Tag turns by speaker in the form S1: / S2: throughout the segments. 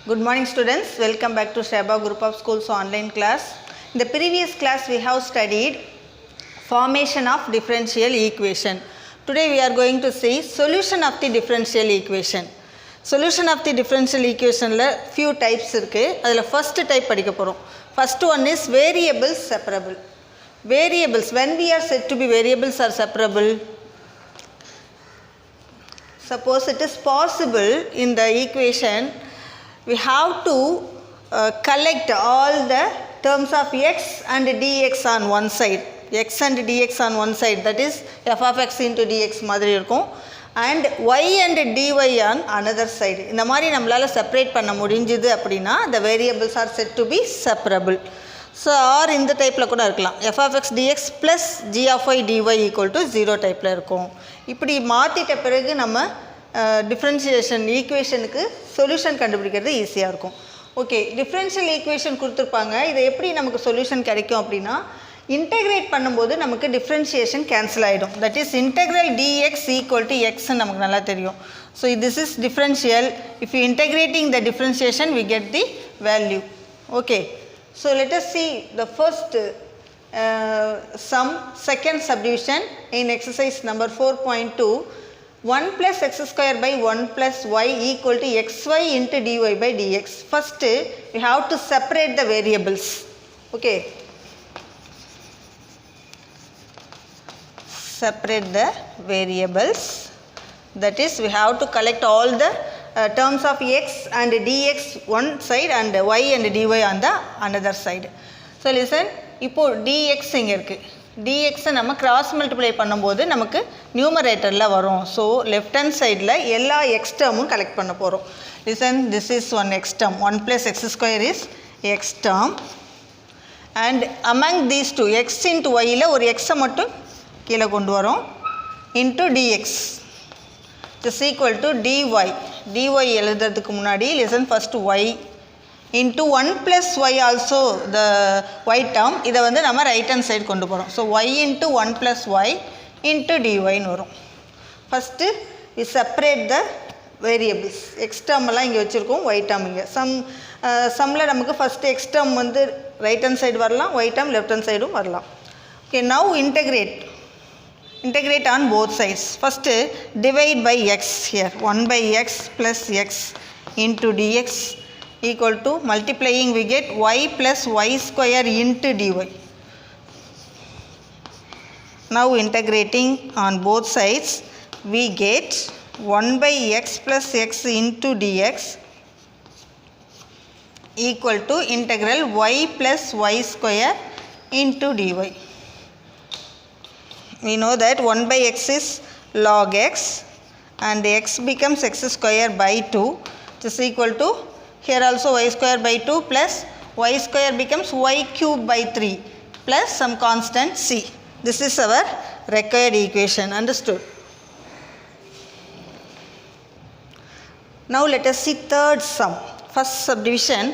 S1: Good morning students, welcome back to Sheba Group of Schools online class. In the previous class we have studied formation of differential equation. Today we are going to see solution of the differential equation. Solution of the differential equation la few types irukku. Adula first type padikka porom. First one is variables separable. Variables, when we are said to be variables are separable, suppose it is possible in the equation we have to collect all the terms of x and dx on one side, x and dx on one side, that is f of x into dx மாதிரி இருக்கும், and y and dy on another side. இந்த மாதிரி நம்மளால separate பண்ண முடிஞ்சது அப்படின்னா the variables are said to be separable. So or இந்த டைப்ல கூட இருக்கலாம், f of x dx plus g of y dy equal to 0 டைப்ல இருக்கும். இப்படி மாத்திட்ட பிறகு நம்ம டிஃபரன்ஷியேஷன் ஈக்குவேஷனுக்கு சொல்யூஷன் கண்டுபிடிக்கிறது ஈஸியாக இருக்கும். ஓகே, டிஃபரன்ஷியல் ஈக்குவேஷன் கொடுத்துருப்பாங்க, இதை எப்படி நமக்கு சொல்யூஷன் கிடைக்கும் அப்படின்னா இன்டெகிரேட் பண்ணும்போது நமக்கு டிஃபரன்ஷியேஷன் கேன்சல் ஆகிடும். That is integral dx equal to எக்ஸ்ன்னு நமக்கு நல்லா தெரியும். So this is differential. If you integrating the differentiation we get the value. Okay, so let us see the first sum, second subdivision in exercise number 4.2. 1 plus x square by 1 plus y equal to xy into dy by dx. First we have to separate the variables. Okay, separate the variables, that is we have to collect all the terms of x and dx one side and y and dy on the another side. So listen, இப்போ dx இங்க இருக்கு, dx நம்ம cross multiply பண்ணும்போது நமக்கு நியூமரேட்டரில் வரும். So left hand சைடில் எல்லா எக்ஸ் டேர்மும் கலெக்ட் பண்ண போகிறோம். Listen, this is one x term, 1 plus x square is x term, and among these two x into ஒய்யில் ஒரு எக்ஸை மட்டும் கீழே கொண்டு வரோம், into dx is equal to dy. Dy எழுதுறதுக்கு முன்னாடி listen, first y into 1 plus y also the y term, இதை வந்து நம்ம ரைட் ஹேண்ட் சைடு கொண்டு போகிறோம். So y into 1 plus y into dyன்னு வரும். First we separate the variables. x term எல்லாம் இங்கே வச்சுருக்கோம், y term இங்கே. சம்மில் நமக்கு ஃபஸ்ட்டு x term வந்து ரைட் ஹேண்ட் சைடு வரலாம், y term லெஃப்ட் ஹேண்ட் சைடும் வரலாம். Okay, now integrate on both sides. First divide by x here, 1 by x plus x into dx equal to multiplying we get y plus y square into dy. Now integrating on both sides we get 1 by x plus x into dx equal to integral y plus y square into dy. We know that 1 by x is log x and x becomes x square by 2, which is equal to here also y square by 2 plus y square becomes y cube by 3 plus some constant c. This is our required equation. Understood? Now let us see third sum. First subdivision,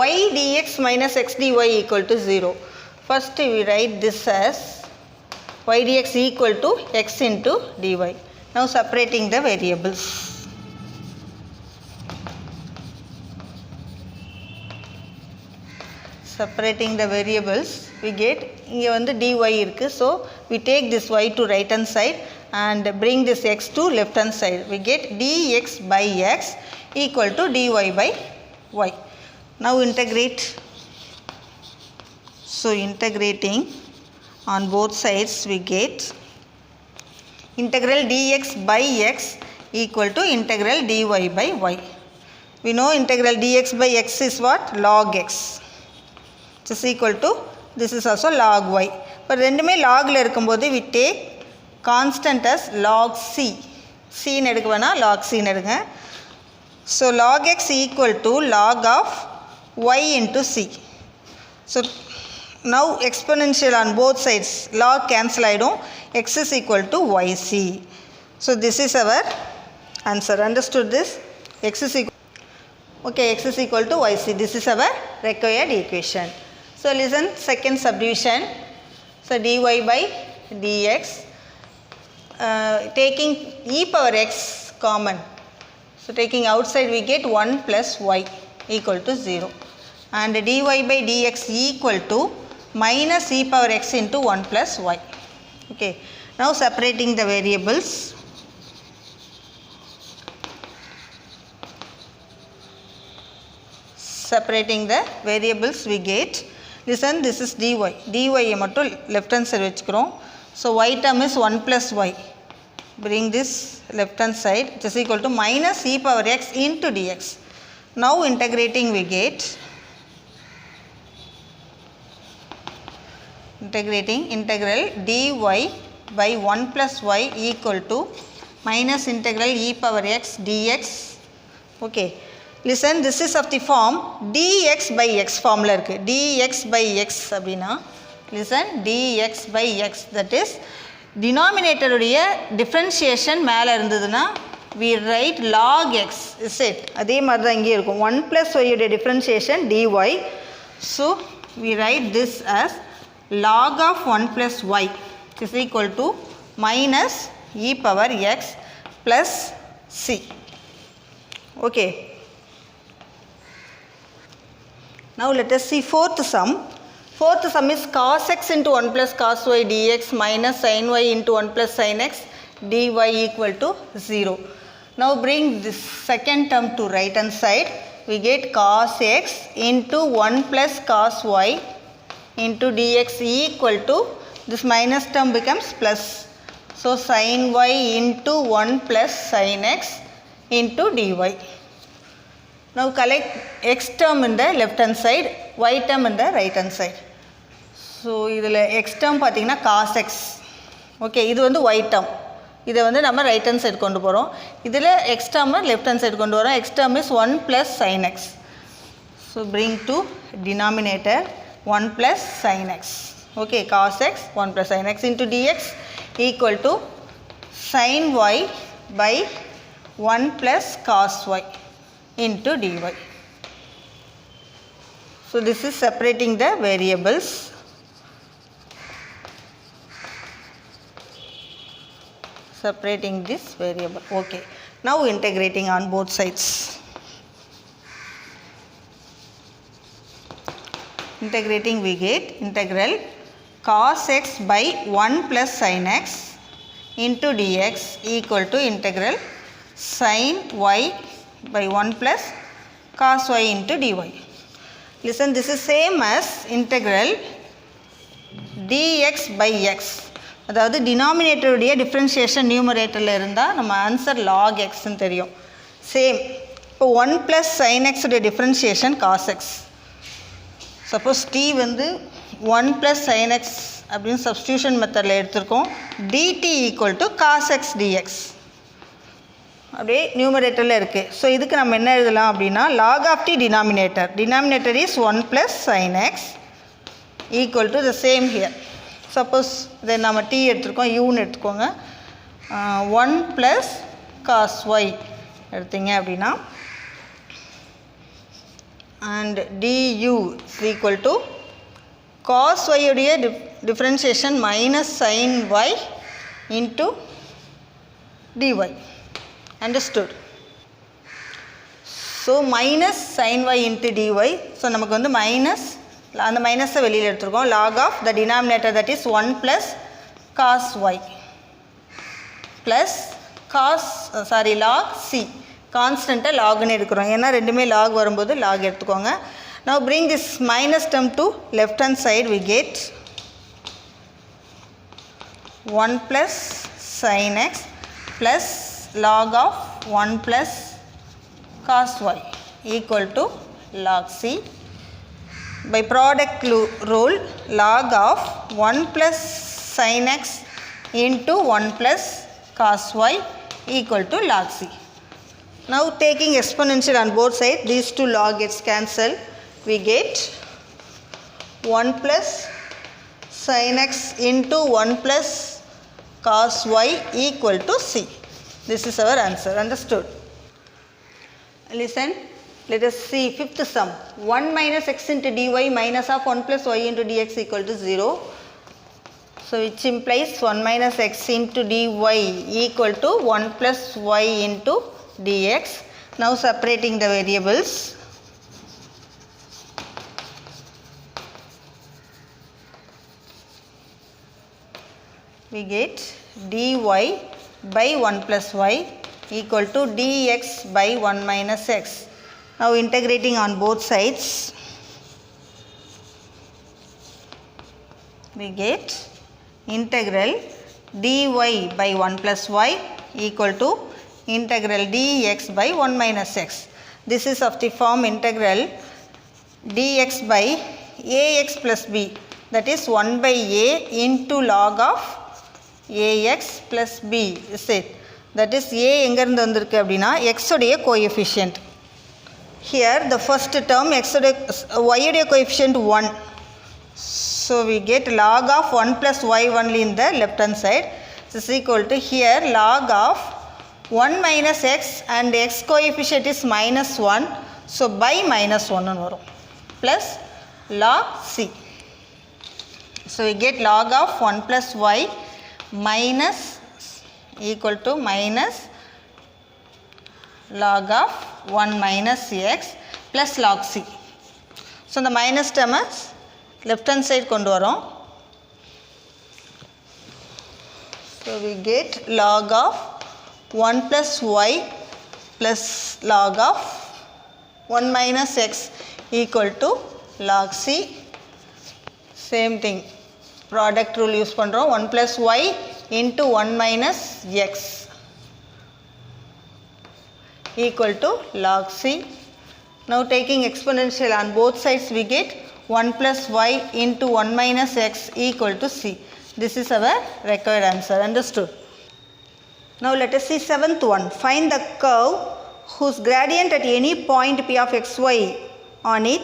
S1: y dx minus x dy equal to 0. First we write this as y dx equal to x into dy. Now separating the variables. Separating the variables we get, இங்கே வந்து dy இருக்கு, so we take this y to right hand side and bring this x to left hand side. We get dx by x equal to dy by y. Now integrate. So integrating on both sides we get integral dx by x equal to integral dy by y. We know integral dx by x is what? Log x. Is equal to, this is also log y. இப்போ ரெண்டுமே லாகில் இருக்கும்போது we take constant as log c. cன்னு எடுக்க வேணாம், log cன்னு எடுங்க. So log x equal to log of y into c. So now exponential on both sides, log cancel ஆகிடும், x is equal to yc. So this is our answer. Understood this? X is equal, okay, x is equal to yc. This is our required equation. So listen, second subdivision, so dy by dx, taking e power x common, so taking outside we get 1 plus y. equal to 0. And dy by dx equal to minus e power x into 1 plus y. Okay. Now separating the variables. Separating the variables we get. Listen, this is dy. dy mattu left hand side vechukrom. So y term is 1 plus y. Bring this left hand side, it is equal to minus e power x into dx. Now integrating we get, integral dy by 1 plus y equal to minus integral e power x dx. Okay. Listen, this is of the form dx by x formula irukku. dx by x அப்படினா, listen, dx by x, that is denominator உடைய differentiation மேல இருந்ததுனா we write log x, is it? அதே மாதிரி தான் இங்கே இருக்கும். 1 plus y உடைய differentiation dy. So we write this as log of 1 plus y is equal to minus e power x plus c. Okay. Now let us see fourth sum. Fourth sum is cos x into 1 plus cos y dx minus sin y into 1 plus sin x dy equal to 0. Now bring this second term to right hand side. We get cos x into 1 plus cos y into dx equal to, this minus term becomes plus. So sin y into 1 plus sin x into dy. Now collect x term in the left hand side, y term in the right hand side. So இதில் x term பார்த்தீங்கன்னா cos x. Okay, இது வந்து y term. இதை வந்து நம்ம right hand side கொண்டு போகிறோம். இதில் x term left hand side கொண்டு வரோம். x term is 1 plus sin x. So bring to denominator 1 plus sin x. Okay, cos x 1 plus sin x into dx equal to sin y by 1 plus cos y into dy. So this is separating the variables. Separating this variable. Okay. Now integrating on both sides. Integrating we get integral cos x by 1 plus sin x into dx equal to integral sin y by 1 plus cos y into dy. Listen, this is same as integral dx by x. அதாவது denominator உடைய differentiation numeratorல இருந்தால் நம்ம answer log x ன்னு தெரியும். Same. இப்போ 1 plus sin x உடைய differentiation cos x. Suppose t வந்து 1 plus sin x அப்படின்னு substitution மெத்தடில் எடுத்திருக்கோம். dt equal to cos x dx. அப்படியே நியூமரேட்டரில் இருக்குது. ஸோ இதுக்கு நம்ம என்ன எழுதலாம் அப்படின்னா log of the denominator. Denominator is 1 plus sin x equal to the same here. Suppose இதை நம்ம t எடுத்துருக்கோம், uன்னு எடுத்துக்கோங்க. 1 plus cos y எடுத்தீங்க அப்படின்னா and du is equal to cos y உடைய differentiation minus sin y into dy. Understood? So minus sin y into dy. So நமக்கு வந்து minus, அந்த மைனஸை வெளியில் எடுத்துருக்கோம். log of the denominator, that is 1 plus cos y plus cos log c. கான்ஸ்டண்ட்டை லாக்னு எடுக்கிறோம், ஏன்னா ரெண்டுமே லாக் வரும்போது லாக் எடுத்துக்கோங்க. Now bring this minus term to left hand side. We get 1 plus sin x plus log of 1 plus cos y equal to log c. By product rule, log of 1 plus sin x into 1 plus cos y equal to log c. Now taking exponential on both sides, these two log gets cancelled. We get 1 plus sin x into 1 plus cos y equal to c. This is our answer. Understood? Listen, let us see fifth sum. 1 minus x into dy minus of 1 plus y into dx equal to 0. So which implies 1 minus x into dy equal to 1 plus y into dx. Now separating the variables. we get dy by 1 plus y equal to dx by 1 minus x. Now integrating on both sides, we get integral dy by 1 plus y equal to integral dx by 1 minus x. This is of the form integral dx by ax plus b, that is 1 by a into log of ax plus b, is it? That is a எங்கிருந்து வந்திருக்கு அப்படின்னா x உடைய coefficient. Here the first term y உடைய coefficient 1. So we get log of 1 plus y only in the left hand side. This is equal to here log of 1 minus x and x coefficient is minus 1. So by minus 1 வரும் plus log c. So we get log of 1 plus y minus equal to minus log of 1 minus x plus log c. So the minus term is left hand side கொண்டு வரோம். So we get log of 1 plus y plus log of 1 minus x equal to log c. Same thing, product rule use பண்ணுறோம். 1 plus y into 1 minus x equal to log c. Now taking exponential on both sides, we get 1 plus y into 1 minus x equal to c. This is our required answer. Understood? Now let us see seventh one. Find the curve whose gradient at any point p of xy on it,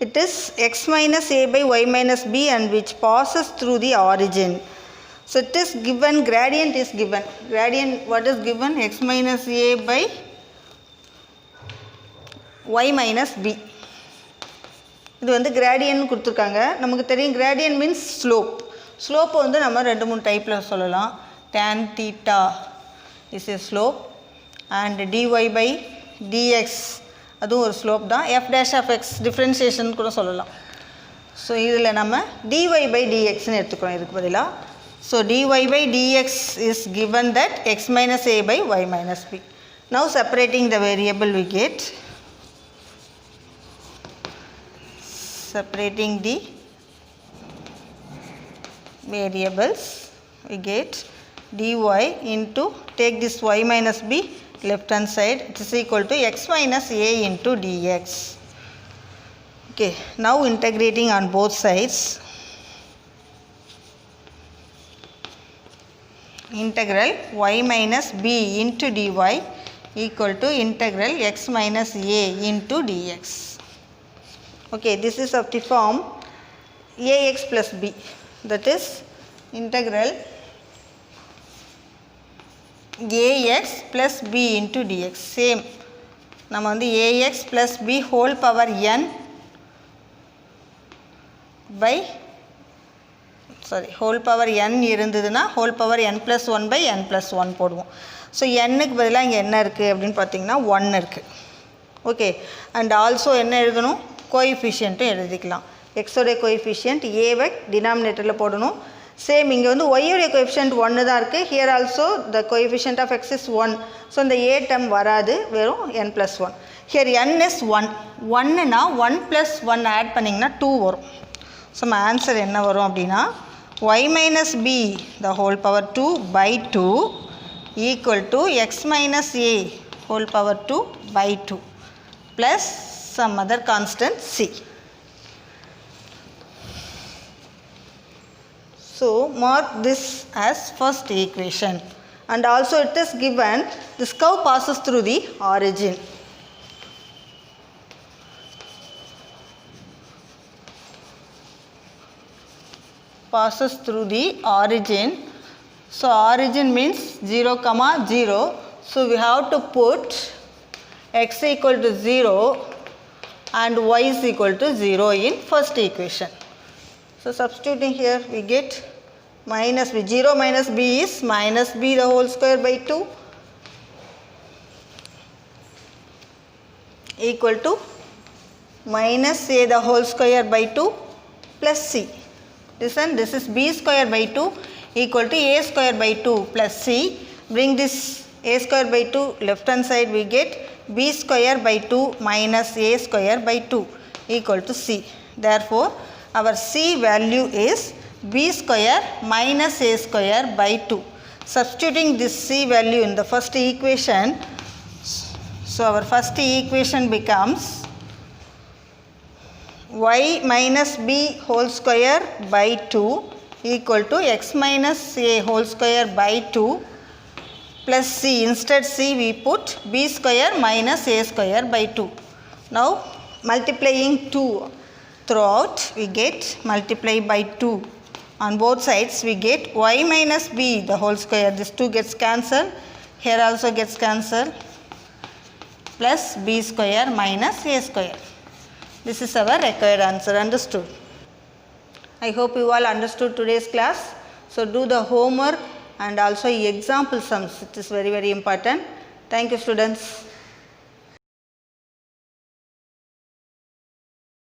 S1: it is x minus a by y minus b and which passes through the origin. So it is given, gradient is given. Gradient, what is given? X minus a by y minus b. இது வந்து gradient கொடுத்துருக்காங்க. நமக்கு தெரியும் gradient means slope. Slope வந்து நம்ம ரெண்டு மூணு டைப்பில் சொல்லலாம். tan theta is a slope and dy by dx அதுவும் ஒரு ஸ்லோப் தான். f dash of x differentiation கூட சொல்லலாம். ஸோ இதில் நம்ம dy by dxன்னு எடுத்துக்கிறோம் இதுக்கு பதிலாக. So dy by dx is given that x minus a by y minus b. Now separating the variable, we get separating the variables, we get dy into, take this y minus b left hand side, it is equal to x minus a into dx. Okay, now integrating on both sides, integral y minus b into dy equal to integral x minus a into dx. Okay, this is of the form ax plus b, that is integral ax plus b into dx. Same, நம்ம வந்து ax plus b whole power n by whole power n இருந்ததுன்னா whole power n plus 1 by n plus 1 போடுவோம். So nக்கு பதிலாக இங்கே என்ன இருக்குது அப்படின்னு பார்த்தீங்கன்னா 1 இருக்குது. ஓகே, அண்ட் ஆல்சோ என்ன எழுதணும்? கோஎஃபிஷியன்ட்டும் எழுதிக்கலாம். எக்ஸோடைய கோஎஃபிஷியன்ட் ஏவை டினாமினேட்டரில் போடணும். சேம் இங்கே வந்து ஒய்யோடைய கோஎஃபிஷியன்ட் 1 தான் இருக்குது. Here also the coefficient of x is 1. So இந்த ஏ டேர்ம் வராது, வெறும் n plus 1. Here n is 1. 1னா 1 plus 1 ஆட் பண்ணிங்கன்னா 2 வரும். ஸோ நம்ம ஆன்சர் என்ன வரும் அப்படின்னா y minus b the whole power 2 by 2 equal to x minus a whole power 2 by 2 plus some other constant c. So mark this as first equation, and also it is given this curve passes through the origin. Passes through the origin. So origin means 0, 0. So we have to put x equal to 0 and y is equal to 0 in first equation. So substituting here, we get minus b. 0 minus b is minus b the whole square by 2 equal to minus a the whole square by 2 plus c. This is b square by 2 equal to a square by 2 plus c. Bring this a square by 2 left hand side, we get b square by 2 minus a square by 2 equal to c. Therefore, our c value is b square minus a square by 2. Substituting this c value in the first equation, so our first equation becomes y minus b whole square by 2 equal to x minus a whole square by 2 plus c. Instead c we put b square minus a square by 2. Now multiplying 2 throughout, we get multiply by 2. On both sides we get y minus b the whole square. This 2 gets cancelled. Here also gets cancelled. Plus b square minus a square. This is our required answer. Understood? I hope you all understood today's class. So do the homework and also example sums. It is very important. Thank you, students.